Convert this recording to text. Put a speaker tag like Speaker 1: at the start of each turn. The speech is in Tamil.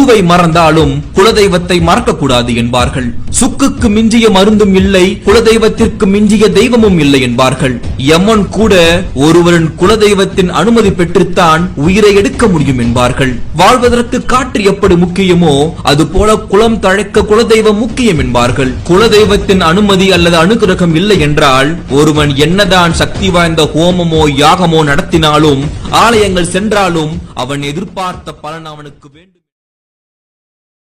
Speaker 1: குருவை மறந்தாலும் குலதெய்வத்தை மறக்க கூடாது என்பார்கள். சுக்குக்கு மிஞ்சிய மருந்தும் இல்லை, குலதெய்வத்திற்கு மிஞ்சிய தெய்வமும் இல்லை என்பார்கள். யமன் கூட ஒருவரின் குலதெய்வத்தின் அனுமதி பெற்றுத்தான் உயிரை எடுக்க முடியும் என்பார்கள். வாழ்வதற்கு காற்று எப்படி முக்கியமோ அதுபோல குலம் தழைக்க குலதெய்வம் முக்கியம் என்பார்கள். குலதெய்வத்தின் அனுமதி அல்லது அனுகிரகம் இல்லை என்றால் ஒருவன் என்னதான் சக்தி வாய்ந்த ஹோமமோ யாகமோ நடத்தினாலும், ஆலயங்கள் சென்றாலும் அவன் எதிர்பார்த்த பலன் அவனுக்கு வேண்டும்.